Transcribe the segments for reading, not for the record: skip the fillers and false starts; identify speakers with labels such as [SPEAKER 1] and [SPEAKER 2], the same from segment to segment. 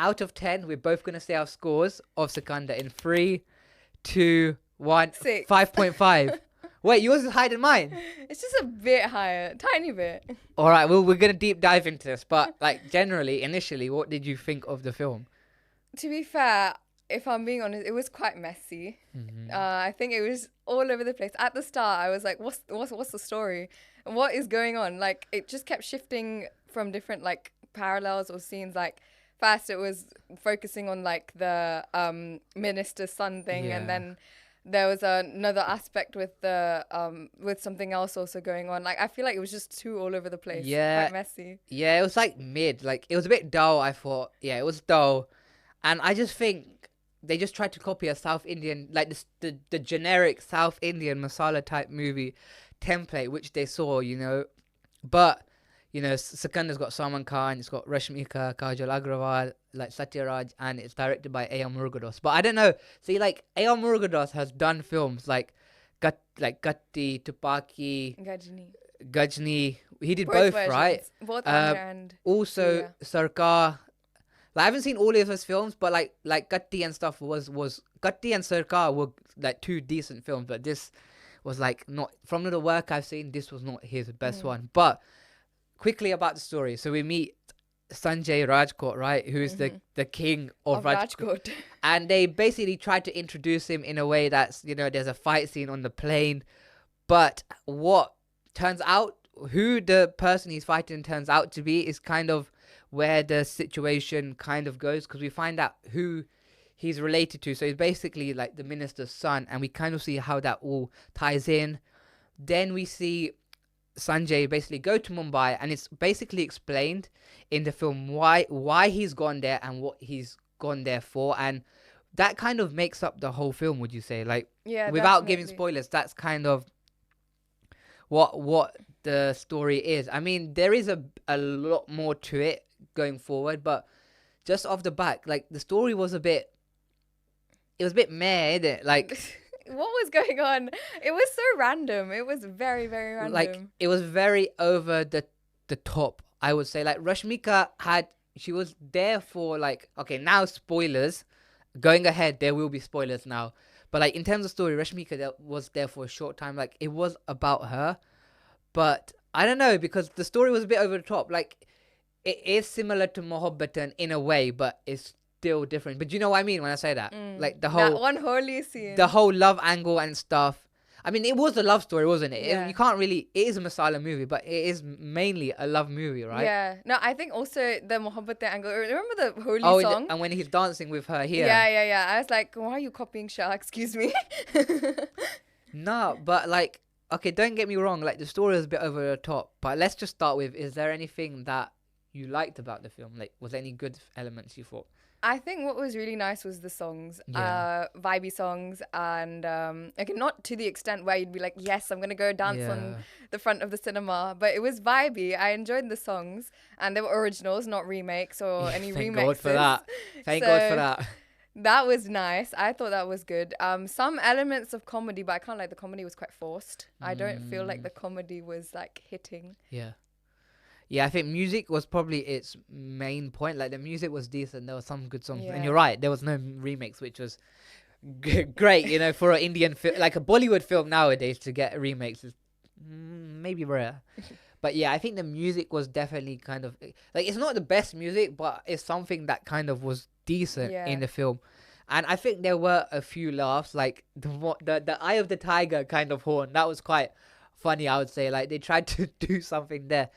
[SPEAKER 1] out of 10, we're both going to say our scores of Sikandar in 3, 2, 1,
[SPEAKER 2] 6.
[SPEAKER 1] 5.5. Wait, yours is higher than mine.
[SPEAKER 2] It's just a bit higher, tiny bit.
[SPEAKER 1] All right, well, we're going to deep dive into this. But like generally, initially, what did you think of the film?
[SPEAKER 2] To be fair, if I'm being honest, it was quite messy. I think it was all over the place. At the start, I was like, what's the story? What is going on? Like, it just kept shifting from different, like, parallels or scenes. Like, first it was focusing on, like, the minister's son thing.
[SPEAKER 1] Yeah.
[SPEAKER 2] And then there was another aspect with the with something else also going on. Like, I feel like it was just too all over the place.
[SPEAKER 1] Yeah.
[SPEAKER 2] Quite messy.
[SPEAKER 1] Yeah, it was like mid. Like, it was a bit dull, I thought. Yeah, it was dull. And I just think they just tried to copy a South Indian, like this, the generic South Indian masala type movie template, which they saw, you know. But, you know, Sikandar's got Salman Khan, it's got Rashmika, Kajal, Aggrawal, like Sathyaraj, and it's directed by Murugadoss. But I don't know. See, like, Murugadoss has done films like Gatti, Tupaki, Gajni. He did both
[SPEAKER 2] versions.
[SPEAKER 1] right?
[SPEAKER 2] Both Andhra and
[SPEAKER 1] Also, Sarkar. Like, I haven't seen all of his films, but like Gatti and stuff was Gatti and Sarkar were like two decent films, but this was like not, from the work I've seen, this was not his best one. But quickly about the story, so we meet Sanjay Rajkot, right, who's the king of Rajkot, and they basically tried to introduce him in a way that's, you know, there's a fight scene on the plane, but what turns out, who the person he's fighting turns out to be, is kind of where the situation kind of goes, because we find out who he's related to. So he's basically like the minister's son, and we kind of see how that all ties in. Then we see Sanjay basically go to Mumbai, and it's basically explained in the film why he's gone there and what he's gone there for, and that kind of makes up the whole film, would you say? Like, without giving spoilers, that's kind of what the story is. I mean, there is a lot more to it going forward, but just off the back, like, the story was a bit meh, isn't it? Like,
[SPEAKER 2] what was going on? It was so random. It was very, very random.
[SPEAKER 1] Like, it was very over the top, I would say. Like, Rashmika she was there for, like, okay, now spoilers. Going ahead, there will be spoilers now. But, like, in terms of story, Rashmika was there for a short time. Like, it was about her. But I don't know, because the story was a bit over the top. Like, it is similar to Mohabbetan in a way, but it's still different. But you know what I mean when I say that? Like, the whole...
[SPEAKER 2] That one holy scene.
[SPEAKER 1] The whole love angle and stuff. I mean, it was a love story, wasn't it?
[SPEAKER 2] Yeah.
[SPEAKER 1] You can't really... It is a masala movie, but it is mainly a love movie, right?
[SPEAKER 2] Yeah. No, I think also the Mohabbat angle... Remember the holy song?
[SPEAKER 1] And when he's dancing with her here.
[SPEAKER 2] Yeah. I was like, why are you copying Shah? Excuse me.
[SPEAKER 1] No, but, like... Okay, don't get me wrong. Like, the story is a bit over the top. But let's just start with, is there anything that you liked about the film? Like, was there any good elements you thought?
[SPEAKER 2] I think what was really nice was the songs,
[SPEAKER 1] Yeah.
[SPEAKER 2] vibey songs, and okay, not to the extent where you'd be like, yes, I'm gonna go dance on the front of the cinema, but it was vibey. I enjoyed the songs, and they were originals, not remakes or any remixes.
[SPEAKER 1] Thank God for that. Thank God for that.
[SPEAKER 2] That was nice. I thought that was good. Some elements of comedy, but I can't, like, the comedy was quite forced. I don't feel like the comedy was, like, hitting.
[SPEAKER 1] Yeah, I think music was probably its main point. Like, the music was decent. There were some good songs.
[SPEAKER 2] Yeah.
[SPEAKER 1] And you're right, there was no remix, which was great, you know, for an Indian film. Like, a Bollywood film nowadays, to get remakes is maybe rare. But yeah, I think the music was definitely kind of... Like, it's not the best music, but it's something that kind of was decent in the film. And I think there were a few laughs. Like, the Eye of the Tiger kind of horn. That was quite funny, I would say. Like, they tried to do something there.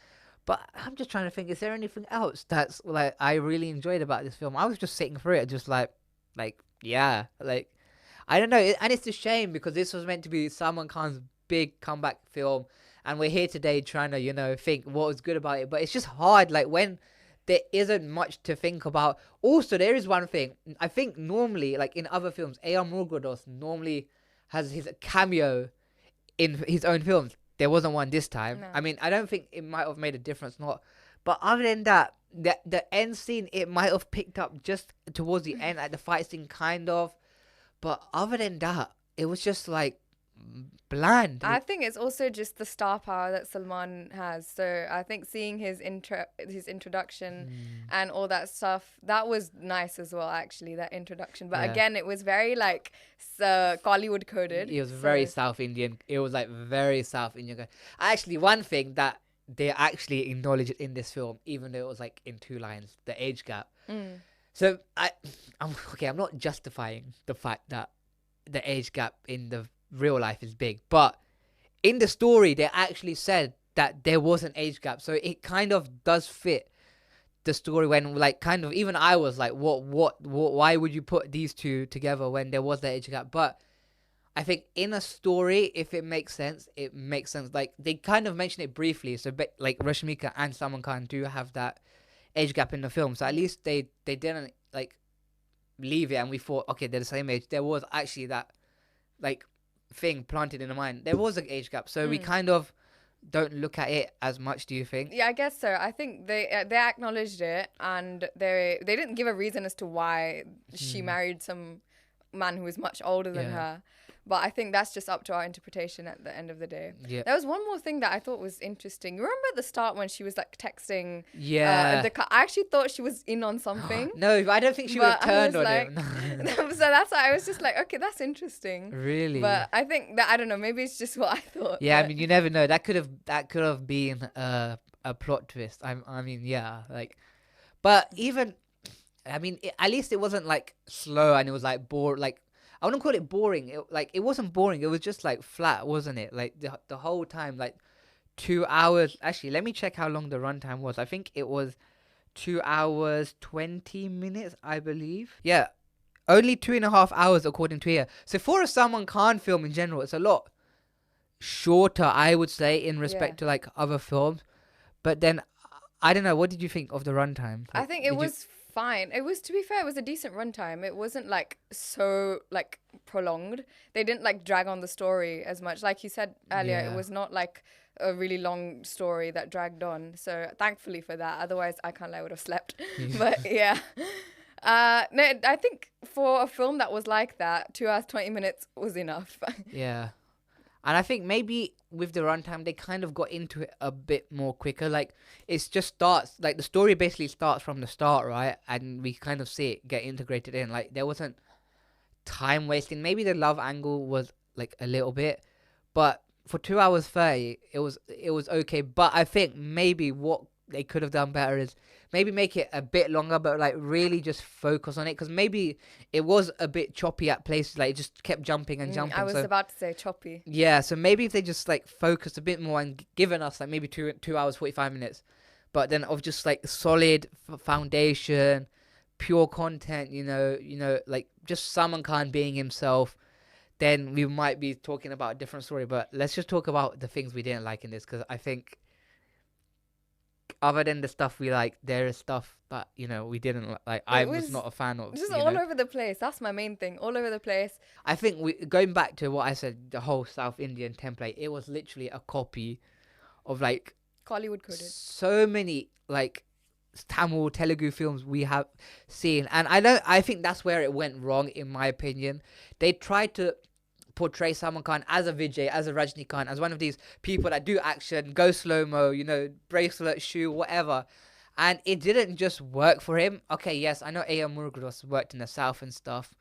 [SPEAKER 1] But I'm just trying to think, is there anything else that's, like, I really enjoyed about this film? I was just sitting through it, just like, yeah, like, I don't know. And it's a shame, because this was meant to be Salman Khan's big comeback film, and we're here today trying to, you know, think what was good about it. But it's just hard, like, when there isn't much to think about. Also, there is one thing. I think normally, like, in other films, Murugadoss normally has his cameo in his own films. There wasn't one this time.
[SPEAKER 2] No.
[SPEAKER 1] I mean, I don't think it might have made a difference, but other than that, the end scene, it might have picked up just towards the end, like the fight scene, kind of. But other than that, it was just like bland.
[SPEAKER 2] I think it's also just the star power that Salman has. So I think seeing his introduction and all that stuff, that was nice as well, actually, that introduction. But again, it was very like Collywood coded.
[SPEAKER 1] It was very South Indian. It was like very South Indian. Actually, one thing that they actually acknowledged in this film, even though it was like in 2 lines, the age gap. So I'm not justifying the fact that the age gap in the real life is big, but in the story they actually said that there was an age gap, so it kind of does fit the story. When like kind of even I was like, what why would you put these two together when there was the age gap? But I think in a story, if it makes sense, it makes sense. Like they kind of mention it briefly, so like Rashmika and Salman Khan do have that age gap in the film, so at least they didn't like leave it and we thought, okay, they're the same age. There was actually that like thing planted in the mind. There was an age gap, so we kind of don't look at it as much. Do you think?
[SPEAKER 2] Yeah, I guess so. I think they acknowledged it, and they didn't give a reason as to why she married some man who was much older than her. But I think that's just up to our interpretation at the end of the day.
[SPEAKER 1] Yeah.
[SPEAKER 2] There was one more thing that I thought was interesting. You remember at the start when she was like texting?
[SPEAKER 1] Yeah.
[SPEAKER 2] I actually thought she was in on something.
[SPEAKER 1] No, I don't think she would have turned on him.
[SPEAKER 2] So that's why I was just like, okay, that's interesting.
[SPEAKER 1] Really?
[SPEAKER 2] But I think that, I don't know, maybe it's just what I thought.
[SPEAKER 1] Yeah, I mean, you never know. That could have been a plot twist. I mean, yeah, like, but even, I mean, at least it wasn't like slow and it was like bored. Like, I wouldn't call it boring. It wasn't boring. It was just like flat, wasn't it? Like the whole time, like 2 hours. Actually, let me check how long the runtime was. I think it was 2 hours 20 minutes, I believe. Yeah, only 2.5 hours according to here. So for a Salman Khan film in general, it's a lot shorter, I would say, in respect to like other films. But then I don't know. What did you think of the runtime? Like,
[SPEAKER 2] I think it was fine. It was, to be fair, it was a decent runtime. It wasn't like so like prolonged. They didn't like drag on the story as much. Like you said earlier, it was not like a really long story that dragged on. So thankfully for that. Otherwise, I can't lie, I would have slept. But yeah. No, I think for a film that was like that, 2 hours 20 minutes was enough.
[SPEAKER 1] Yeah. And I think maybe with the runtime, they kind of got into it a bit more quicker. Like, it's just starts, like, the story basically starts from the start, right? And we kind of see it get integrated in. Like, there wasn't time wasting. Maybe the love angle was, like, a little bit. But for 2 hours 30, it was okay. But I think maybe what they could have done better is maybe make it a bit longer, but like really just focus on it, because maybe it was a bit choppy at places. Like it just kept jumping and jumping.
[SPEAKER 2] I was about to say choppy.
[SPEAKER 1] Yeah, so maybe if they just like focused a bit more and given us like maybe 2 hours 45 minutes, but then of just like solid foundation, pure content, you know, like just Salman Khan being himself, then we might be talking about a different story. But let's just talk about the things we didn't like in this, because I think other than the stuff we like, there is stuff that, you know, we didn't like. I was not a fan of.
[SPEAKER 2] Just all over the place. That's my main thing. All over the place.
[SPEAKER 1] I think going back to what I said, the whole South Indian template, it was literally a copy of like
[SPEAKER 2] Collywood coded.
[SPEAKER 1] So many like Tamil, Telugu films we have seen, and I think that's where it went wrong, in my opinion. They tried to portray Salman Khan as a Vijay, as a Rajnikant, as one of these people that do action, go slow-mo, you know, bracelet, shoe, whatever. And it didn't just work for him. Okay, yes, I know Murugadoss worked in the South and stuff,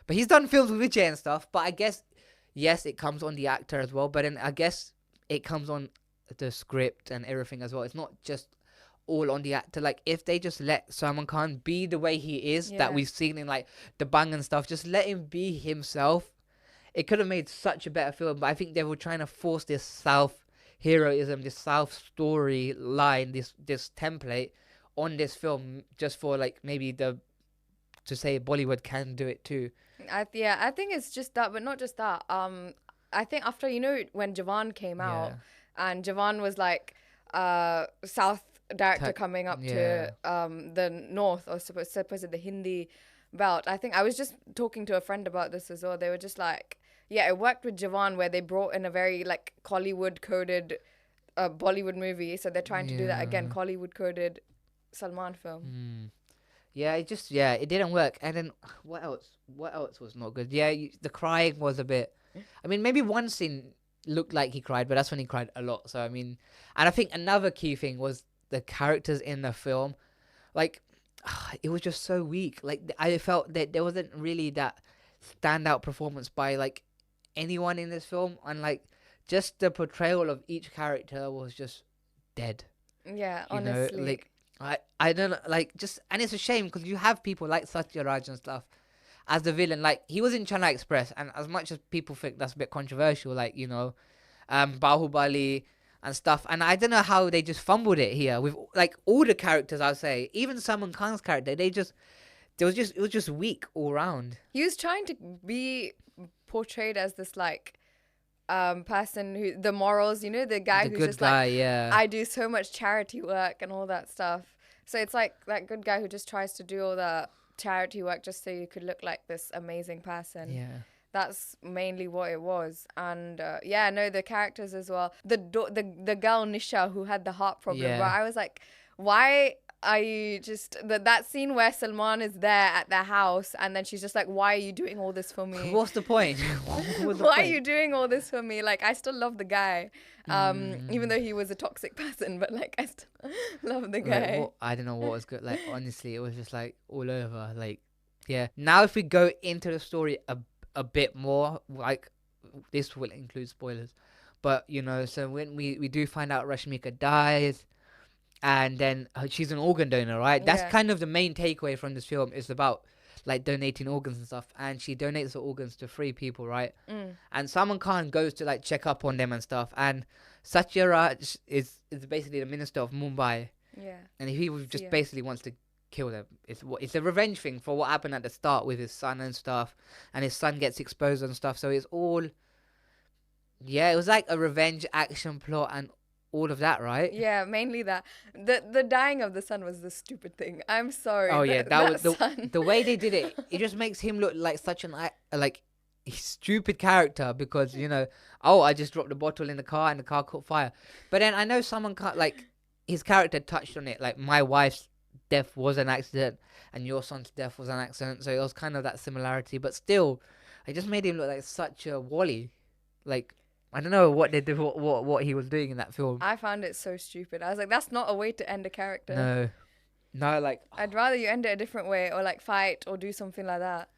[SPEAKER 1] but he's done films with Vijay and stuff. But I guess, yes, it comes on the actor as well, but then I guess it comes on the script and everything as well. It's not just all on the actor. Like, if they just let Salman Khan be the way he is, that we've seen in like the Bang and stuff, just let him be himself, it could have made such a better film. But I think they were trying to force this South heroism, this South story line, this template on this film, just for like maybe to say Bollywood can do it too. I
[SPEAKER 2] think it's just that, but not just that. I think after, you know, when Jawan came out, and Jawan was like South director coming up to the North, or supposedly the Hindi belt. I think I was just talking to a friend about this as well. They were just like, yeah, it worked with Jawan, where they brought in a very like Collywood coded Bollywood movie. So they're trying to do that again, Collywood coded Salman film.
[SPEAKER 1] it didn't work. And then what else was not good? Yeah, the crying was a bit. I mean, maybe one scene looked like he cried, but that's when he cried a lot. So I mean, and I think another key thing was the characters in the film. Like, it was just so weak. Like, I felt that there wasn't really that standout performance by like anyone in this film, and like just the portrayal of each character was just dead.
[SPEAKER 2] Yeah,
[SPEAKER 1] You know,
[SPEAKER 2] honestly.
[SPEAKER 1] like I don't know, like just, and it's a shame because you have people like Sathyaraj and stuff as the villain. Like, he was in Chennai Express, and as much as people think that's a bit controversial, like, you know, Bahubali and stuff, and I don't know how they just fumbled it here with like all the characters. I'll say even Salman Khan's character, it was just weak all round.
[SPEAKER 2] He was trying to be portrayed as this like person who the morals, you know, the guy
[SPEAKER 1] The
[SPEAKER 2] who's
[SPEAKER 1] good
[SPEAKER 2] just
[SPEAKER 1] guy,
[SPEAKER 2] like,
[SPEAKER 1] yeah.
[SPEAKER 2] I do so much charity work and all that stuff. So it's like that good guy who just tries to do all the charity work just so you could look like this amazing person.
[SPEAKER 1] Yeah.
[SPEAKER 2] That's mainly what it was. And yeah, no, the characters as well. The girl Nisha who had the heart problem.
[SPEAKER 1] Yeah.
[SPEAKER 2] Where I was like, why are you just that scene where Salman is there at their house and then she's just like, why are you doing all this for me?
[SPEAKER 1] What's the point? What's the
[SPEAKER 2] Why are
[SPEAKER 1] point?
[SPEAKER 2] you doing all this for me? Like, I still love the guy, even though he was a toxic person, but like I still love the guy.
[SPEAKER 1] Like, I don't know what was good. Like, honestly, it was just like all over. Like, yeah. Now, if we go into the story a bit more, like, this will include spoilers, but you know, so when we do find out Rashmika dies, and then she's an organ donor, right? That's
[SPEAKER 2] Yeah.
[SPEAKER 1] kind of the main takeaway from this film. Is about like donating organs and stuff, and she donates the organs to 3 people, right? And Salman Khan goes to like check up on them and stuff, and Satyaraj is basically the minister of Mumbai,
[SPEAKER 2] Yeah.
[SPEAKER 1] and he just
[SPEAKER 2] Yeah.
[SPEAKER 1] basically wants to kill them. It's a revenge thing for what happened at the start with his son and stuff, and his son gets exposed and stuff. So it's all, yeah, it was like a revenge action plot and all of that, right?
[SPEAKER 2] Yeah, mainly that. The dying of the son was the stupid thing. I'm sorry.
[SPEAKER 1] Oh yeah, that was
[SPEAKER 2] son.
[SPEAKER 1] the way they did it. It just makes him look like such an like stupid character because, you know, oh, I just dropped the bottle in the car and the car caught fire. But then I know someone can't, like, his character touched on it, like, my wife's death was an accident and your son's death was an accident, so it was kind of that similarity. But still, it just made him look like such a wally. Like, I don't know what they did, what he was doing in that film.
[SPEAKER 2] I found it so stupid. I was like, that's not a way to end a character.
[SPEAKER 1] No, like,
[SPEAKER 2] I'd rather you end it a different way, or like fight or do something like that.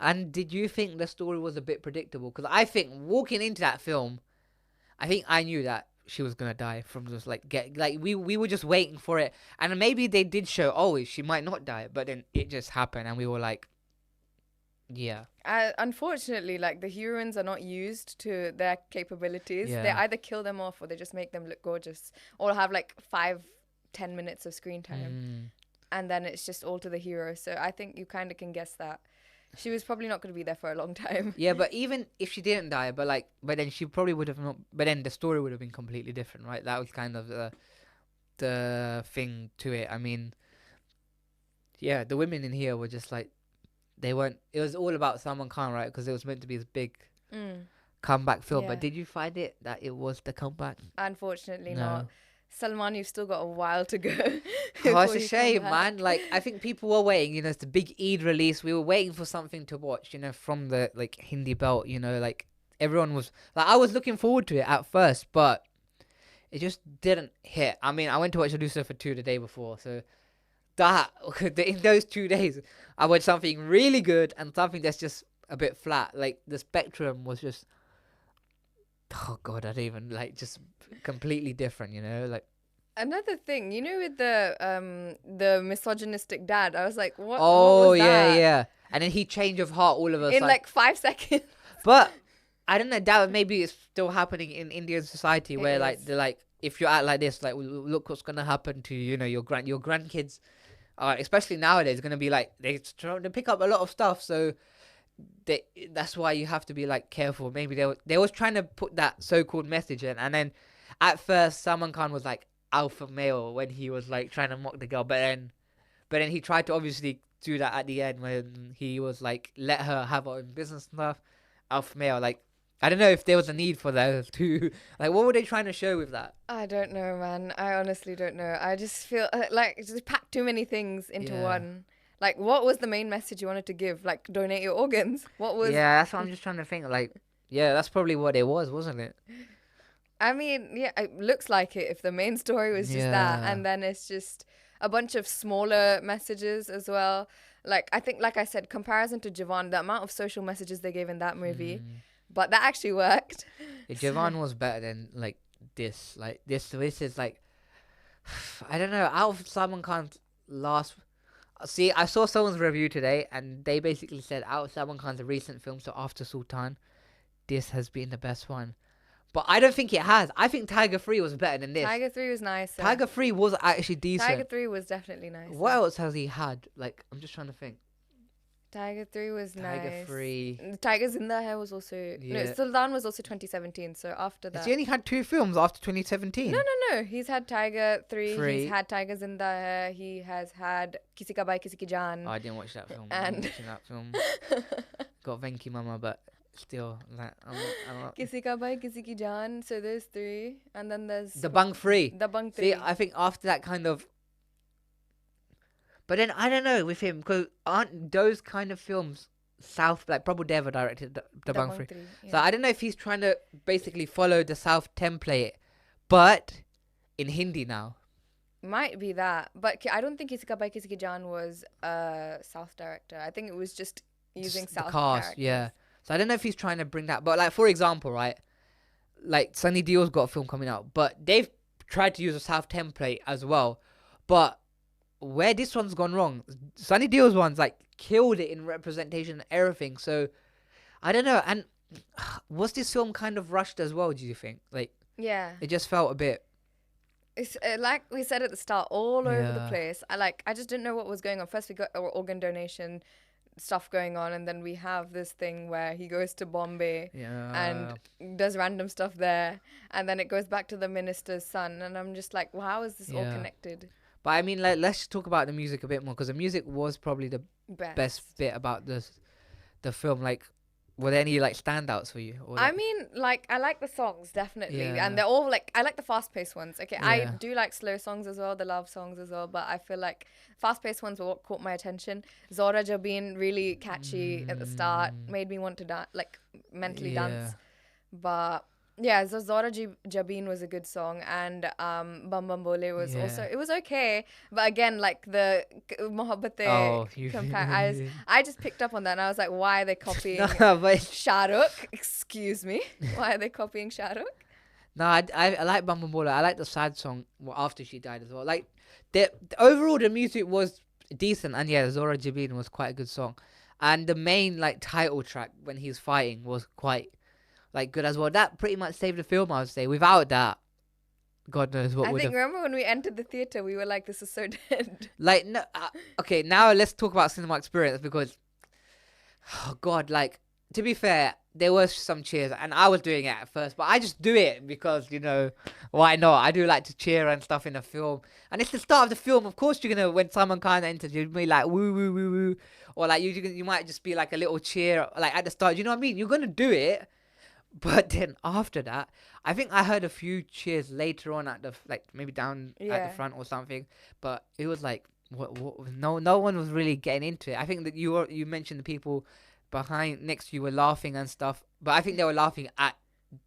[SPEAKER 1] and did you think the story was a bit predictable? Because I think walking into that film, I think I knew that she was gonna die from just like we were just waiting for it, and maybe they did show, oh, she might not die, but then it just happened, and we were like, yeah.
[SPEAKER 2] Unfortunately, like the heroines are not used to their capabilities.
[SPEAKER 1] Yeah.
[SPEAKER 2] They either kill them off or they just make them look gorgeous, or have like 5-10 minutes of screen time, and then it's just all to the hero. So I think you kind of can guess that she was probably not going to be there for a long time.
[SPEAKER 1] Yeah, but even if she didn't die, but then she probably would have not. But then the story would have been completely different, right? That was kind of the thing to it. I mean, yeah, the women in here were just like, they weren't. It was all about Salman Khan, right? Because it was meant to be this big comeback film.
[SPEAKER 2] Yeah.
[SPEAKER 1] But did you find it that it was the comeback?
[SPEAKER 2] Unfortunately,
[SPEAKER 1] No.
[SPEAKER 2] not. Salman, you've still got a while to go.
[SPEAKER 1] Oh, it's
[SPEAKER 2] before
[SPEAKER 1] a
[SPEAKER 2] you come
[SPEAKER 1] shame,
[SPEAKER 2] back.
[SPEAKER 1] man. Like, I think people were waiting. You know, it's the big Eid release. We were waiting for something to watch. You know, from the like Hindi belt. You know, like everyone was like, I was looking forward to it at first, but it just didn't hit. I mean, I went to watch Lucifer 2 the day before, so that in those 2 days, I watched something really good and something that's just a bit flat. Like the spectrum was just, oh god, I don't even like, just completely different. You know, like.
[SPEAKER 2] Another thing, you know, with the misogynistic dad, I was like, what?
[SPEAKER 1] Oh,
[SPEAKER 2] what was
[SPEAKER 1] yeah,
[SPEAKER 2] that?
[SPEAKER 1] yeah. And then he changed of heart all of a
[SPEAKER 2] In
[SPEAKER 1] sudden.
[SPEAKER 2] like 5 seconds.
[SPEAKER 1] But I don't know, that maybe it's still happening in Indian society where like
[SPEAKER 2] is.
[SPEAKER 1] they're like, if you act like this, like, look what's gonna happen to, you know, your grandkids, especially nowadays, gonna be like, they pick up a lot of stuff, so that's why you have to be like careful. Maybe they was trying to put that so-called message in, and then at first Salman Khan was like alpha male when he was like trying to mock the girl, but then he tried to obviously do that at the end when he was like, let her have her own business and stuff. Alpha male, like, I don't know if there was a need for those two. Like, what were they trying to show with that?
[SPEAKER 2] I don't know, man. I honestly don't know. I just feel like just pack too many things into
[SPEAKER 1] Yeah.
[SPEAKER 2] one. Like, what was the main message you wanted to give? Like, donate your organs. What was?
[SPEAKER 1] Yeah, that's what I'm just trying to think. Like, yeah, that's probably what it was, wasn't it?
[SPEAKER 2] I mean, yeah, it looks like it. If the main story was just that,
[SPEAKER 1] Yeah.
[SPEAKER 2] and then it's just a bunch of smaller messages as well. Like, I think, like I said, comparison to Javan, the amount of social messages they gave in that movie, but that actually worked.
[SPEAKER 1] Yeah, Javan was better than like this. Like this is like, I don't know. Out of Salman Khan's last, see, I saw someone's review today, and they basically said out of Salman Khan's recent films, so after Sultan, this has been the best one. But I don't think it has. I think Tiger 3 was better than this.
[SPEAKER 2] Tiger 3 was nice.
[SPEAKER 1] Tiger 3 was actually decent.
[SPEAKER 2] Tiger 3 was definitely nice.
[SPEAKER 1] What else has he had? Like, I'm just trying to think.
[SPEAKER 2] Tiger 3 was nice.
[SPEAKER 1] Tiger 3.
[SPEAKER 2] Tigers in the Hair was also...
[SPEAKER 1] Yeah.
[SPEAKER 2] No, Sultan was also 2017, so after that...
[SPEAKER 1] Has he only had 2 films after 2017?
[SPEAKER 2] No. He's had Tiger 3.
[SPEAKER 1] 3.
[SPEAKER 2] He's had Tigers in the Hair. He has had Kisi Ka Bhai Kisi Ki Jaan.
[SPEAKER 1] Oh, I didn't watch that film.
[SPEAKER 2] And-
[SPEAKER 1] I didn't watch that film. Got Venki Mama, but still, like, I'm not...
[SPEAKER 2] Kisi Ka Bhai Kisi Ki Jaan. So there's 3. And then there's...
[SPEAKER 1] The Bang 3.
[SPEAKER 2] The Bang 3.
[SPEAKER 1] See, I think after that kind of... But then, I don't know with him, because aren't those kind of films... South, like Prabhu Deva directed the Bang 3.
[SPEAKER 2] Yeah.
[SPEAKER 1] So I don't know if he's trying to basically follow the South template, but in Hindi now.
[SPEAKER 2] Might be that. But I don't think Kisi Ka Bhai Kisi Ki Jaan was a South director. I think it was just using
[SPEAKER 1] Just
[SPEAKER 2] South
[SPEAKER 1] the cast,
[SPEAKER 2] characters.
[SPEAKER 1] yeah. So I don't know if he's trying to bring that, but like for example, right, like Sunny Deol's got a film coming out, but they've tried to use a South template as well. But where this one's gone wrong, Sunny Deol's one's like killed it in representation and everything. So I don't know. And was this film kind of rushed as well? Do you think? Like,
[SPEAKER 2] Yeah.
[SPEAKER 1] it just felt a bit.
[SPEAKER 2] It's like we said at the start, all over the
[SPEAKER 1] Yeah.
[SPEAKER 2] place. I just didn't know what was going on. First, we got our organ donation stuff going on, and then we have this thing where he goes to Bombay
[SPEAKER 1] Yeah.
[SPEAKER 2] and does random stuff there, and then it goes back to the minister's son, and I'm just like, well, how is this all
[SPEAKER 1] Yeah.
[SPEAKER 2] connected?
[SPEAKER 1] But I mean, like, let's talk about the music a bit more, because the music was probably the best bit about the film. Like, were there any like standouts for you? Or,
[SPEAKER 2] I
[SPEAKER 1] like,
[SPEAKER 2] mean, like, I like the songs, definitely.
[SPEAKER 1] Yeah.
[SPEAKER 2] And they're all, like, I like the fast-paced ones. Okay, I
[SPEAKER 1] Yeah.
[SPEAKER 2] do like slow songs as well, the love songs as well, but I feel like fast-paced ones were what caught my attention. Zora Jabin, really catchy at the start, made me want to dance, like, mentally dance. But, yeah, so Jabin was a good song, and Bam Bam Bole was
[SPEAKER 1] Yeah.
[SPEAKER 2] also, it was okay. But again, like, the Mohabbatein
[SPEAKER 1] Oh,
[SPEAKER 2] I just picked up on that, and I was like, why are they copying...
[SPEAKER 1] No, but
[SPEAKER 2] Shah Rukh, excuse me. Why are they copying Shah Rukh?
[SPEAKER 1] no, I like Bam Bam Bola. I like the sad song after she died as well. Like, the overall the music was decent, and yeah, Zora Jabin was quite a good song, and the main like title track when he's fighting was quite like good as well. That pretty much saved the film, I would say. Without that, God knows what
[SPEAKER 2] I
[SPEAKER 1] would
[SPEAKER 2] think,
[SPEAKER 1] have.
[SPEAKER 2] remember when we entered the theatre, we were like, this is so dead.
[SPEAKER 1] Like, no, okay, now let's talk about cinema experience, because, oh God, like, to be fair, there was some cheers, and I was doing it at first, but I just do it because, you know, why not? I do like to cheer and stuff in a film, and it's the start of the film. Of course, you're gonna, when Salman Khan enters, you'll be like woo woo woo woo, or like you might just be like a little cheer, like at the start. You know what I mean? You're gonna do it, but then after that, I think I heard a few cheers later on at the like maybe down at
[SPEAKER 2] Yeah.
[SPEAKER 1] the front or something, but it was like what no one was really getting into it. I think that you mentioned the people behind next to you were laughing and stuff, but I think they were laughing at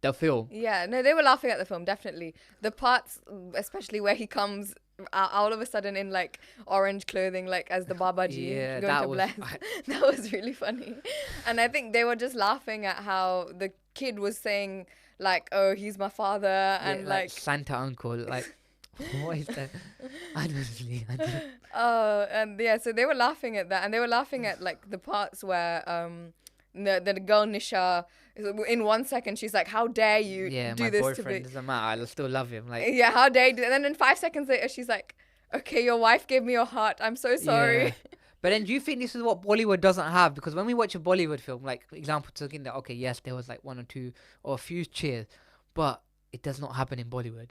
[SPEAKER 1] the film.
[SPEAKER 2] Yeah, no, they were laughing at the film, definitely. The parts, especially where he comes all of a sudden in like orange clothing, like as the Babaji
[SPEAKER 1] Yeah,
[SPEAKER 2] going
[SPEAKER 1] that
[SPEAKER 2] to
[SPEAKER 1] was-
[SPEAKER 2] bless. That was really funny. And I think they were just laughing at how the kid was saying like, oh, he's my father, and
[SPEAKER 1] Yeah,
[SPEAKER 2] like
[SPEAKER 1] Santa uncle, like what is that? Honestly, I don't.
[SPEAKER 2] oh, and yeah, so they were laughing at that, and they were laughing at like the parts where the girl Nisha, in 1 second she's like, how dare you
[SPEAKER 1] Yeah,
[SPEAKER 2] do
[SPEAKER 1] my
[SPEAKER 2] this to
[SPEAKER 1] boyfriend
[SPEAKER 2] me?
[SPEAKER 1] doesn't matter. I'll still love him. Like,
[SPEAKER 2] Yeah, how dare you do, and then in 5 seconds later she's like, okay, your wife gave me your heart, I'm so sorry.
[SPEAKER 1] yeah. But then, do you think this is what Bollywood doesn't have? Because when we watch a Bollywood film, like for example, Sikandar, okay, yes, there was like one or two or a few cheers, but it does not happen in Bollywood.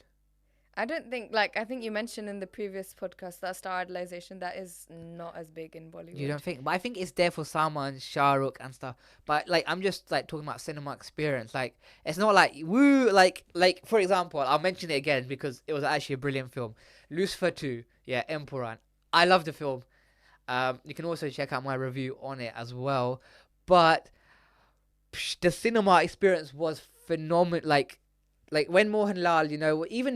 [SPEAKER 2] I don't think, like, I think you mentioned in the previous podcast that star idolization, that is not as big in Bollywood.
[SPEAKER 1] You don't think? But I think it's there for Salman, Shah Rukh and stuff. But like, I'm just like talking about cinema experience. Like, it's not like woo. Like for example, I'll mention it again because it was actually a brilliant film. Lucifer 2, yeah, Empuraan. I love the film. You can also check out my review on it as well. But the cinema experience was phenomenal. Like when Mohanlal, even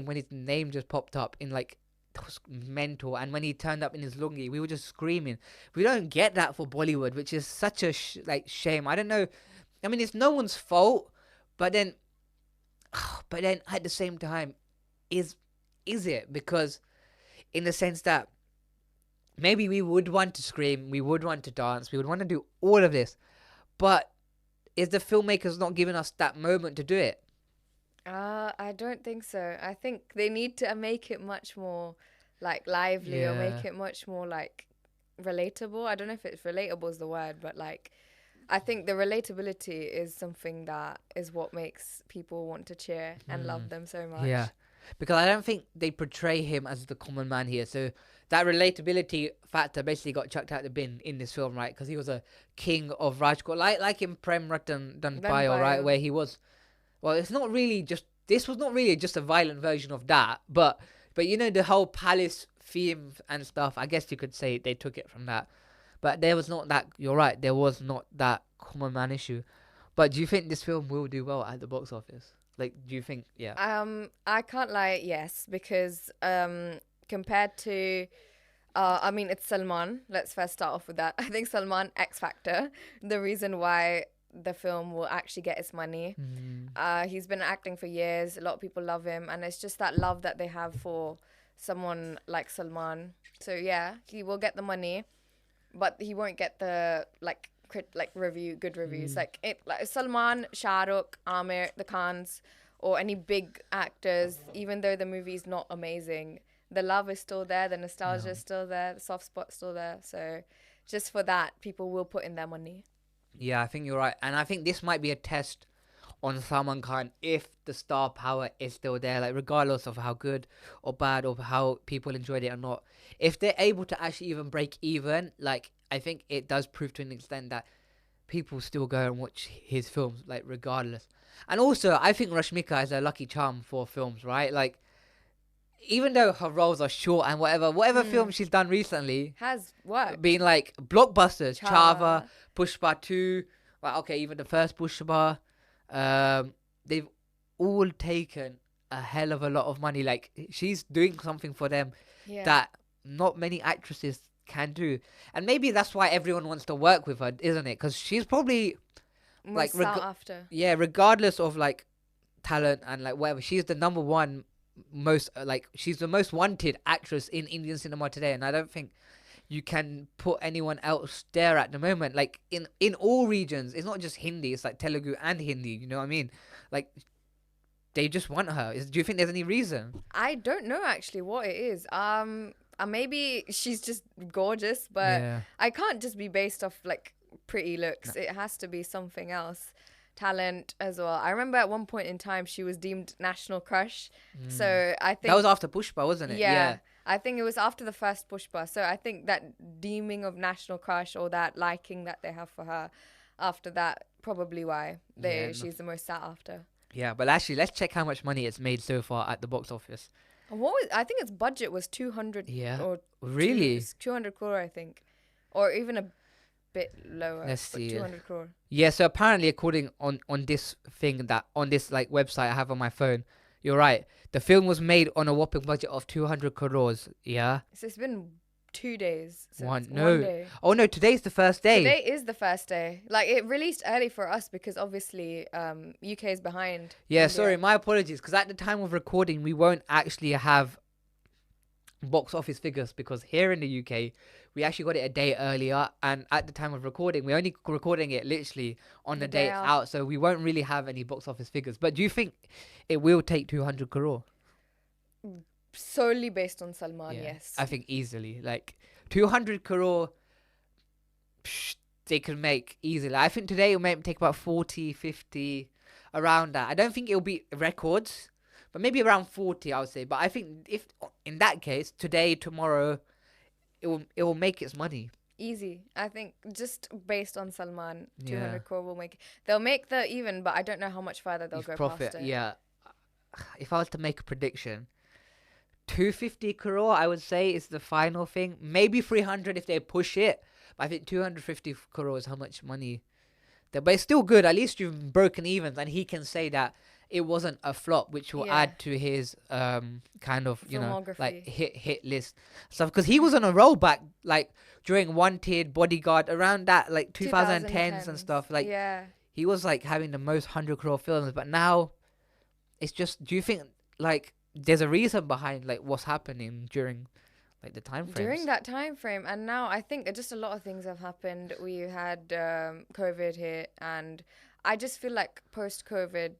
[SPEAKER 1] when his name just popped up in like, that was mental. And when he turned up in his lungi, we were just screaming. We don't get that for Bollywood, which is such a shame. I don't know. I mean, it's no one's fault, but then at the same time, is it? Because in the sense that maybe we would want to scream, we would want to dance, we would want to do all of this, but is the filmmakers not giving us that moment to do it?
[SPEAKER 2] I don't think so. I think they need to make it much more like lively, or make it much more like relatable. I don't know if it's relatable is the word, but like I think the relatability is something that is what makes people want to cheer and love them so much.
[SPEAKER 1] Yeah, because I don't think they portray him as the common man here. So that relatability factor basically got chucked out the bin in this film, right? Because he was a king of Rajkot, like in Prem Ratan Dhanpayal, right? Where he was. Well, it's not really just. This was not really just a violent version of that, but the whole palace theme and stuff. I guess you could say they took it from that, but there was not that. You're right. There was not that common man issue. But do you think this film will do well at the box office? Like, do you think? Yeah.
[SPEAKER 2] I can't lie. Yes, because compared to. I mean, it's Salman. Let's first start off with that. I think Salman X Factor. The reason why the film will actually get its money. He's been acting for years. A lot of people love him, and it's just that love that they have for someone like Salman. So yeah, he will get the money, but he won't get the good reviews. Like Salman, Shah Rukh, Amir, the Khans, or any big actors. Even though the movie's not amazing, the love is still there, the nostalgia is still there, the soft spot's still there. So just for that, people will put in their money.
[SPEAKER 1] Yeah, I think you're right. And I think this might be a test on Salman Khan if the star power is still there, like regardless of how good or bad or how people enjoyed it or not. If they're able to actually even break even, like I think it does prove to an extent that people still go and watch his films, like regardless. And also, I think Rashmika is a lucky charm for films, right? Like, even though her roles are short and whatever film she's done recently
[SPEAKER 2] has worked,
[SPEAKER 1] been like blockbusters. Chava, Pushpa 2, well, okay, even the first Pushpa, they've all taken a hell of a lot of money. Like, she's doing something for them that not many actresses can do, and maybe that's why everyone wants to work with her, isn't it? Because she's probably
[SPEAKER 2] most sought after.
[SPEAKER 1] Yeah, regardless of like talent and like whatever, she's the number one she's the most wanted actress in Indian cinema today, and I don't think you can put anyone else there at the moment. Like in all regions, it's not just Hindi, it's like Telugu and Hindi, you know what I mean? Like, they just want her. Do you think there's any reason?
[SPEAKER 2] I don't know actually what it is. Maybe she's just gorgeous, but I can't just be based off like pretty looks. No. It has to be something else. Talent as well. I remember at one point in time she was deemed national crush. So I think
[SPEAKER 1] that was after Pushpa, wasn't it?
[SPEAKER 2] Yeah. I think it was after the first Pushpa. So I think that deeming of national crush, or that liking that they have for her after that, probably why she's the most sought after.
[SPEAKER 1] Yeah, but actually, let's check how much money it's made so far at the box office.
[SPEAKER 2] I think its budget was 200.
[SPEAKER 1] Yeah.
[SPEAKER 2] Or
[SPEAKER 1] really?
[SPEAKER 2] 200 crore, I think, or even a bit lower.
[SPEAKER 1] Let's see.
[SPEAKER 2] 200 crore.
[SPEAKER 1] Yeah, so apparently, according on this thing that on this like website I have on my phone, you're right. The film was made on a whopping budget of 200 crores. Yeah.
[SPEAKER 2] So it's been 2 days. So
[SPEAKER 1] one
[SPEAKER 2] day.
[SPEAKER 1] Oh no, today's the first day.
[SPEAKER 2] Today is the first day. Like, it released early for us because obviously UK is behind.
[SPEAKER 1] Yeah,
[SPEAKER 2] India.
[SPEAKER 1] sorry, my apologies. Because at the time of recording, we won't actually have box office figures, because here in the UK we actually got it a day earlier, and at the time of recording we're only recording it literally on the day it's out, so we won't really have any box office figures. But do you think it will take 200 crore?
[SPEAKER 2] Solely based on Salman, yes.
[SPEAKER 1] I think easily, like 200 crore they can make easily. I think today it may take about 40, 50, around that. I don't think it'll be records, but maybe around 40, I would say. But I think if in that case, today, tomorrow, it will make its money.
[SPEAKER 2] Easy. I think just based on Salman, 200 crore will make. They'll make the even, but I don't know how much further they'll go
[SPEAKER 1] profit,
[SPEAKER 2] past it.
[SPEAKER 1] Yeah. If I was to make a prediction, 250 crore, I would say, is the final thing. Maybe 300 if they push it. But I think 250 crore is how much money. But it's still good. At least you've broken even, and he can say that it wasn't a flop, which will add to his kind of, you know, like hit list stuff. Because he was on a roll back, like during Wanted, Bodyguard, around that, like 2010s and stuff. Like he was like having the most 100 crore films. But now it's just, do you think like there's a reason behind like what's happening during like the time frames?
[SPEAKER 2] During that time frame, and now I think just a lot of things have happened. We had COVID hit, and I just feel like post-COVID,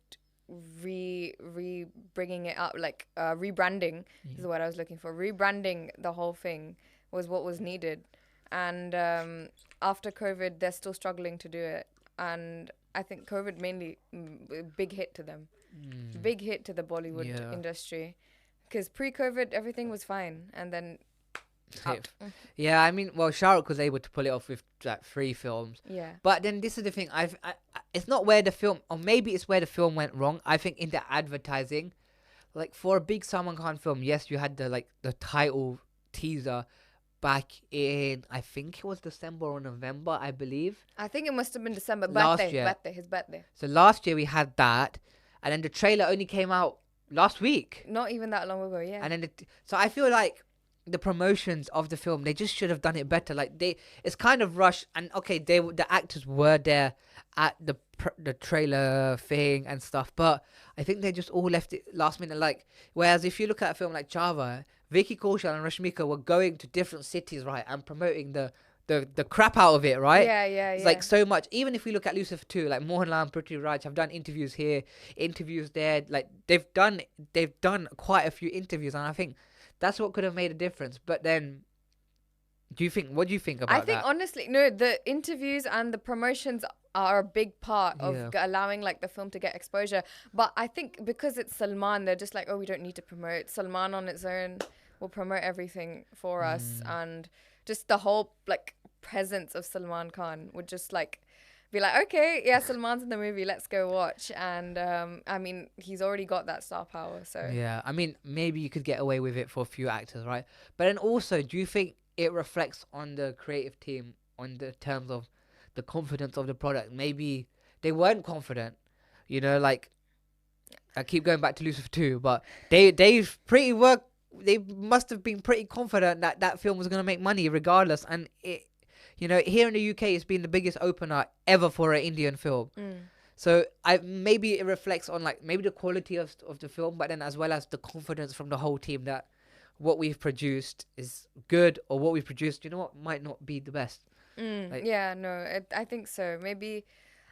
[SPEAKER 2] bringing it up, like rebranding is the word I was looking for. Rebranding the whole thing was what was needed, and after COVID, they're still struggling to do it. And I think COVID mainly big hit to them, big hit to the Bollywood industry, because pre-COVID everything was fine, and then
[SPEAKER 1] yeah, I mean, well, Shah Rukh was able to pull it off with like 3 films.
[SPEAKER 2] Yeah.
[SPEAKER 1] But then this is the thing. It's not where the film, or maybe it's where the film went wrong. I think in the advertising, like for a big Salman Khan film, yes, you had the title teaser back in, I think it was December or November, I believe.
[SPEAKER 2] I think it must have been December. His birthday.
[SPEAKER 1] So last year we had that, and then the trailer only came out last week.
[SPEAKER 2] Not even that long ago, yeah.
[SPEAKER 1] And then so I feel like the promotions of the film, they just should have done it better. Like it's kind of rushed. And okay, the actors were there at the trailer thing and stuff, but I think they just all left it last minute. Like, whereas if you look at a film like Chava, Vicky Kaushal and Rashmika were going to different cities, right, and promoting the crap out of it, right?
[SPEAKER 2] Yeah.
[SPEAKER 1] It's like so much. Even if we look at Lucifer 2, like Mohanlal and Prithvi Raj have done interviews here, interviews there. Like they've done quite a few interviews, and I think that's what could have made a difference. But then, what do you think about that?
[SPEAKER 2] I think honestly, no, the interviews and the promotions are a big part of allowing like the film to get exposure. But I think because it's Salman, they're just like, oh, we don't need to promote. Salman on its own will promote everything for us, and just the whole like presence of Salman Khan would just like be like, okay, yeah, Salman's in the movie, let's go watch. And I mean, he's already got that star power, so
[SPEAKER 1] yeah. I mean, maybe you could get away with it for a few actors, right? But then also, do you think it reflects on the creative team on the terms of the confidence of the product? Maybe they weren't confident, you know, like I keep going back to Lucifer 2, but they must have been pretty confident that that film was going to make money regardless. And it, you know, here in the UK, it's been the biggest opener ever for an Indian film. So maybe it reflects on like maybe the quality of the film, but then as well as the confidence from the whole team that what we've produced is good, or what we've produced, you know what, might not be the best.
[SPEAKER 2] Yeah, no, I think so. Maybe,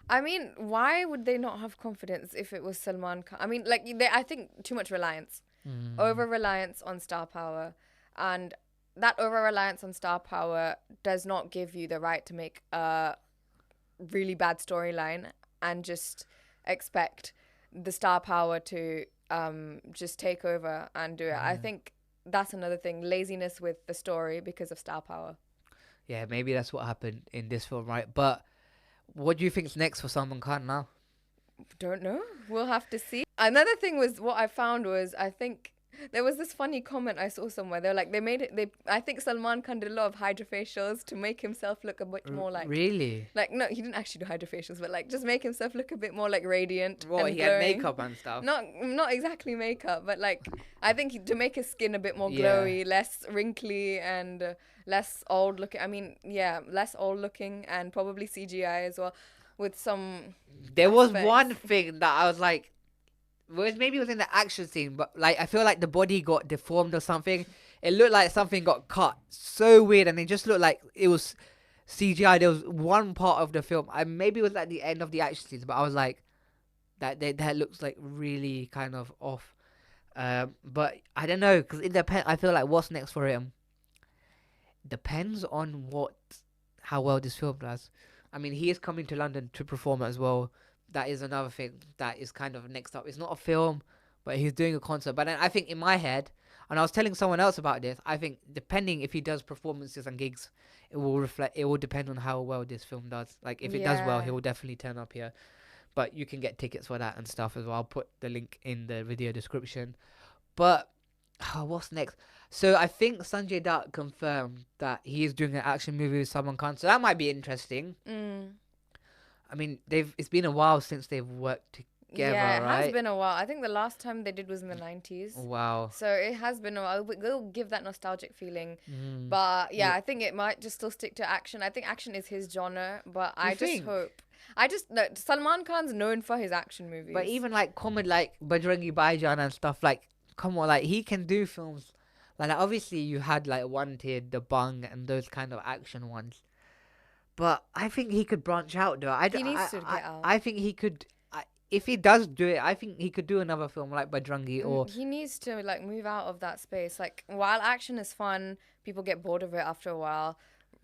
[SPEAKER 2] I mean, why would they not have confidence if it was Salman Khan? I mean, like, I think too much reliance, over-reliance on star power. And that over-reliance on star power does not give you the right to make a really bad storyline and just expect the star power to just take over and do it. I think that's another thing, laziness with the story because of star power.
[SPEAKER 1] Yeah, maybe that's what happened in this film, right? But what do you think's next for Salman Khan now?
[SPEAKER 2] Don't know. We'll have to see. Another thing was, what I found was, I think there was this funny comment I saw somewhere. They're like, I think Salman Khan did a lot of hydrofacials to make himself look a bit more like...
[SPEAKER 1] Really?
[SPEAKER 2] Like, no, he didn't actually do hydrofacials, but like just make himself look a bit more like radiant.
[SPEAKER 1] What, he had makeup and stuff?
[SPEAKER 2] Not exactly makeup, but like, I think to make his skin a bit more glowy, less wrinkly, and less old looking. I mean, yeah, less old looking, and probably CGI as well, with some...
[SPEAKER 1] There was one thing that I was like, maybe it was in the action scene, but like I feel like the body got deformed or something. It looked like something got cut. So weird, and it just looked like it was CGI. There was one part of the film, maybe it was at the end of the action scenes, but I was like, that looks like really kind of off. But I don't know, because it depends. I feel like what's next for him depends on how well this film does. I mean, he is coming to London to perform as well. That is another thing that is kind of next up. It's not a film, but he's doing a concert. But then I think in my head, and I was telling someone else about this, I think depending if he does performances and gigs, it will depend on how well this film does. Like if it does well, he will definitely turn up here. But you can get tickets for that and stuff as well. I'll put the link in the video description. But what's next? So I think Sanjay Dutt confirmed that he is doing an action movie with Salman Khan. So that might be interesting. I mean, it's been a while since they've worked together,
[SPEAKER 2] Yeah, it has
[SPEAKER 1] right?
[SPEAKER 2] been a while. I think the last time they did was in the 90s.
[SPEAKER 1] Wow.
[SPEAKER 2] So it has been a while. We'll give that nostalgic feeling.
[SPEAKER 1] Mm.
[SPEAKER 2] But yeah, I think it might just still stick to action. I think action is his genre, but
[SPEAKER 1] You
[SPEAKER 2] I just
[SPEAKER 1] think?
[SPEAKER 2] hope. No, Salman Khan's known for his action movies.
[SPEAKER 1] But even like comedy, like Bajrangi Bhaijaan and stuff, like come on, like he can do films. Like obviously you had like Wanted, The Bung, and those kind of action ones. But I think he could branch out though.
[SPEAKER 2] He needs to get out.
[SPEAKER 1] I think he could. If he does do it, I think he could do another film like Bajrangi or.
[SPEAKER 2] He needs to like move out of that space. Like while action is fun, people get bored of it after a while.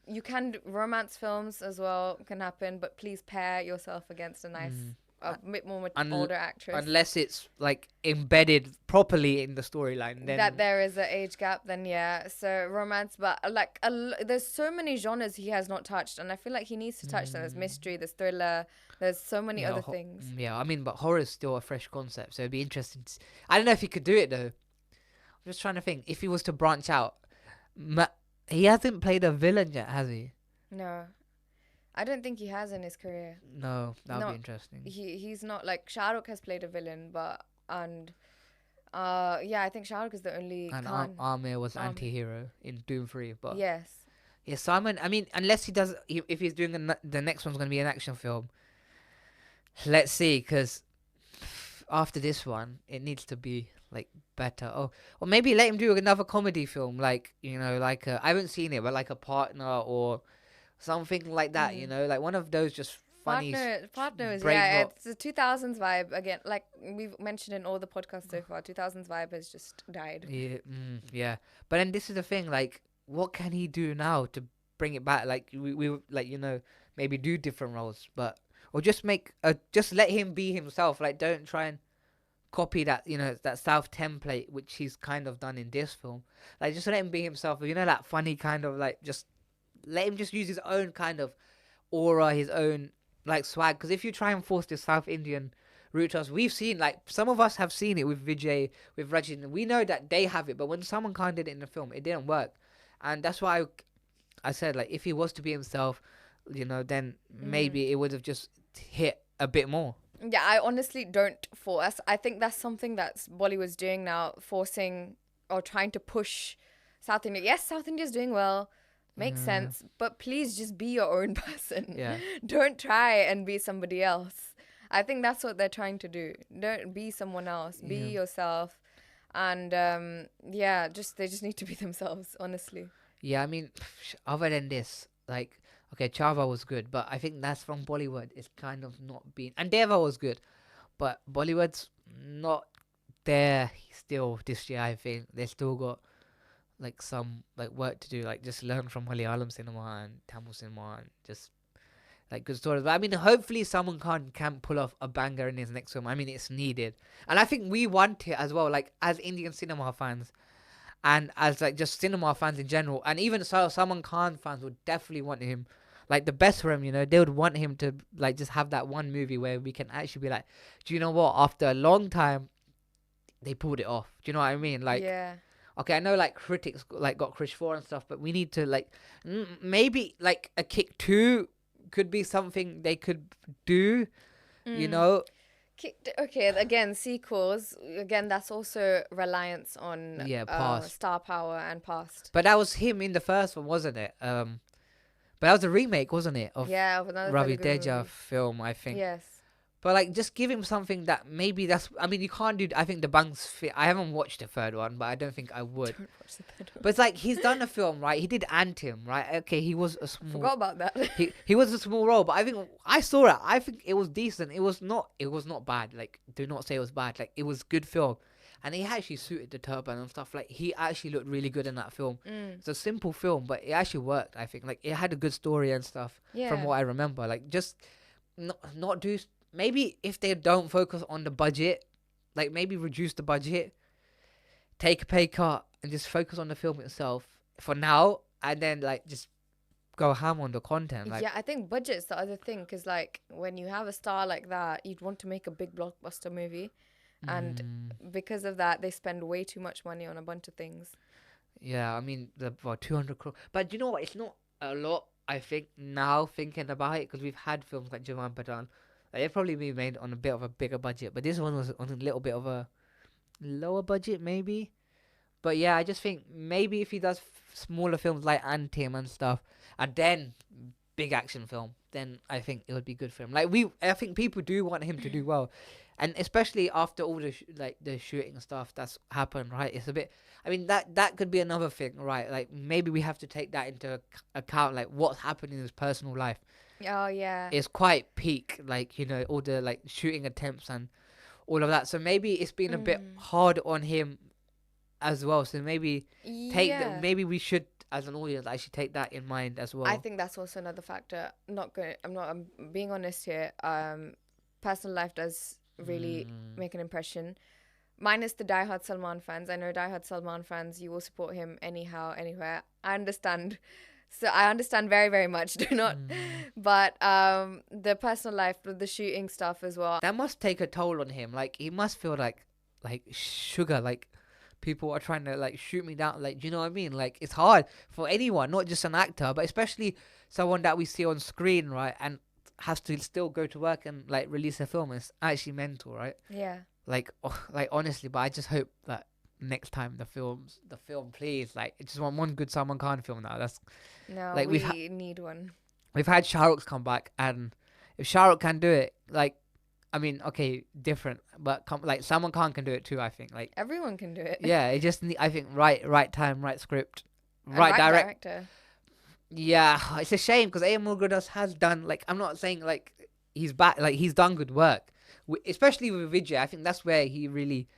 [SPEAKER 2] You can romance films as well can happen, but please pair yourself against a nice, a bit more older actress.
[SPEAKER 1] Unless it's like embedded properly in the storyline, then
[SPEAKER 2] That there is an age gap, then yeah. So romance, but like there's so many genres he has not touched, and I feel like he needs to touch them. There's mystery, there's thriller, there's so many other things.
[SPEAKER 1] Yeah, I mean, but horror is still a fresh concept, so it'd be interesting. I don't know if he could do it though. I'm just trying to think if he was to branch out. He hasn't played a villain yet, has he?
[SPEAKER 2] No, I don't think he has in his career.
[SPEAKER 1] No, that would be interesting.
[SPEAKER 2] He's not like Shah Rukh has played a villain, yeah, I think Shah Rukh is the only.
[SPEAKER 1] And
[SPEAKER 2] Khan.
[SPEAKER 1] Amir was anti-hero in Doom 3, but
[SPEAKER 2] yes.
[SPEAKER 1] Yeah, Simon. I mean, unless he does, if he's doing the next one's going to be an action film. Let's see, because after this one, it needs to be like better. Oh, or maybe let him do another comedy film, like like I haven't seen it, but like a Partner or something like that. Like one of those just funny.
[SPEAKER 2] Partners, yeah, it's a 2000s vibe again. Like we've mentioned in all the podcasts so far, 2000s vibe has just died.
[SPEAKER 1] Yeah, yeah. But then this is the thing, like, what can he do now to bring it back? Like we like maybe do different roles, but or just just let him be himself. Like don't try and copy that that South template which he's kind of done in this film. Like just let him be himself. That funny kind of like just let him just use his own kind of aura, his own like swag. Because if you try and force the South Indian route to us, we've seen like some of us have seen it with Vijay, with Rajin. We know that they have it, but when Salman Khan did it in the film, it didn't work, and that's why I said like if he was to be himself, then maybe it would have just hit a bit more.
[SPEAKER 2] Yeah, I honestly don't force. I think that's something that's Bollywood's doing now, forcing or trying to push South India. Yes, South India's doing well. Makes sense. But please just be your own person.
[SPEAKER 1] Yeah.
[SPEAKER 2] Don't try and be somebody else. I think that's what they're trying to do. Don't be someone else. Be yourself. And they just need to be themselves, honestly.
[SPEAKER 1] Yeah, I mean, other than this, like, okay, Chava was good, but I think that's from Bollywood. It's kind of not been. And Deva was good, but Bollywood's not there still this year. I think they still got like some like work to do. Like just learn from Malayalam cinema and Tamil cinema and just like good stories. But I mean, hopefully Salman Khan can pull off a banger in his next film. I mean, it's needed, and I think we want it as well. Like as Indian cinema fans. And as like just cinema fans in general, and even Salman Khan fans would definitely want him, like the best for him. They would want him to like just have that one movie where we can actually be like, do you know what? After a long time, they pulled it off. Do you know what I mean? Like,
[SPEAKER 2] yeah.
[SPEAKER 1] Okay, I know like critics like got Krish 4 and stuff, but we need to like maybe like a Kick 2 could be something they could do.
[SPEAKER 2] Okay, again, sequels. Again, that's also reliance on
[SPEAKER 1] past.
[SPEAKER 2] star power and past.
[SPEAKER 1] But that was him in the first one, wasn't it? But that was a remake, wasn't it? Of Ravi Teja film, I think.
[SPEAKER 2] Yes.
[SPEAKER 1] But like, just give him something that maybe that's. I mean, you can't do. I think the Bung's fit. I haven't watched the third one, but I don't think I would.
[SPEAKER 2] Don't watch the third one.
[SPEAKER 1] But it's like he's done a film, right? He did Antim, right? Okay, he was a small.
[SPEAKER 2] Forgot about that.
[SPEAKER 1] he was a small role, but I think I saw it. I think it was decent. It was not bad. Like, do not say it was bad. Like, it was good film, and he actually suited the turban and stuff. Like, he actually looked really good in that film. It's a simple film, but it actually worked. I think like it had a good story and stuff.
[SPEAKER 2] Yeah.
[SPEAKER 1] From what I remember, like just not do. Maybe if they don't focus on the budget, like maybe reduce the budget, take a pay cut, and just focus on the film itself for now, and then like just go ham on the content. Like,
[SPEAKER 2] yeah, I think budget's the other thing, because like when you have a star like that, you'd want to make a big blockbuster movie, and because of that, they spend way too much money on a bunch of things.
[SPEAKER 1] Yeah, I mean, 200 crore. But you know what? It's not a lot, I think, now thinking about it, because we've had films like Jawan Pathan. Like, they've probably been made on a bit of a bigger budget, but this one was on a little bit of a lower budget, maybe. But yeah, I just think maybe if he does smaller films like Antim and stuff, and then big action film, then I think it would be good for him. I think people do want him to do well, and especially after all the the shooting stuff that's happened, right? It's a bit. I mean, that could be another thing, right? Like, maybe we have to take that into account, like what's happened in his personal life.
[SPEAKER 2] Oh yeah.
[SPEAKER 1] It's quite peak, like, all the like shooting attempts and all of that. So maybe it's been a bit hard on him as well. So maybe maybe we should, as an audience, actually take that in mind as well.
[SPEAKER 2] I think that's also another factor. I'm being honest here. Personal life does really make an impression. Minus the diehard Salman fans. I know diehard Salman fans, you will support him anyhow, anywhere. I understand. So I understand very, very much. Do not. But the personal life, the shooting stuff as well.
[SPEAKER 1] That must take a toll on him. Like, he must feel like sugar. Like, people are trying to like shoot me down. Like, do you know what I mean? Like, it's hard for anyone, not just an actor, but especially someone that we see on screen, right? And has to still go to work and like release a film. It's actually mental, right?
[SPEAKER 2] Yeah.
[SPEAKER 1] Like honestly, but I just hope that next time the film, please, like, I just want one good Salman Khan film now. That's
[SPEAKER 2] like, we need one.
[SPEAKER 1] We've had Shah Rukh come back, and if Shah Rukh can do it, like, I mean, okay, different, but like Salman Khan can do it too. I think, like,
[SPEAKER 2] everyone can do it.
[SPEAKER 1] Yeah, it just I think right time, right script,
[SPEAKER 2] and right director.
[SPEAKER 1] Yeah, it's a shame because Murugadoss has done, like, I'm not saying like he's bad, like he's done good work, especially with Vijay. I think that's where he really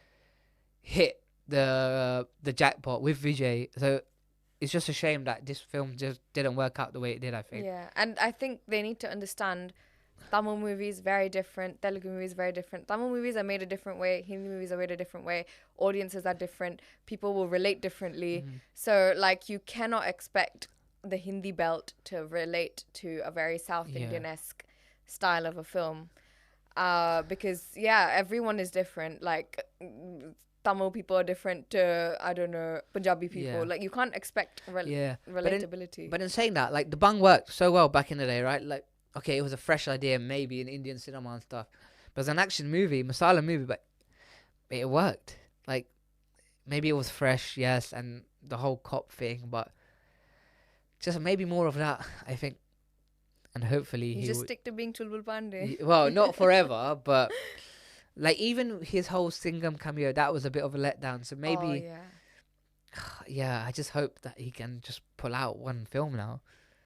[SPEAKER 1] hit the jackpot with Vijay. So it's just a shame that this film just didn't work out the way it did, I think.
[SPEAKER 2] Yeah, and I think they need to understand Tamil movies very different, Telugu movies very different. Tamil movies are made a different way, Hindi movies are made a different way, audiences are different, people will relate differently. So like, you cannot expect the Hindi belt to relate to a very South Indian-esque style of a film. Because everyone is different. Like, Tamil people are different to, I don't know, Punjabi people.
[SPEAKER 1] Yeah.
[SPEAKER 2] Like, you can't expect relatability.
[SPEAKER 1] But in saying that, like, the Bang worked so well back in the day, right? Like, okay, it was a fresh idea maybe in Indian cinema and stuff, but as an action movie, masala movie, but it worked. Like, maybe it was fresh, yes, and the whole cop thing, but just maybe more of that, I think. And hopefully
[SPEAKER 2] he just stick to being Chulbul Pandey.
[SPEAKER 1] Well, not forever, but like, even his whole Singham cameo, that was a bit of a letdown. So maybe, I just hope that he can just pull out one film now.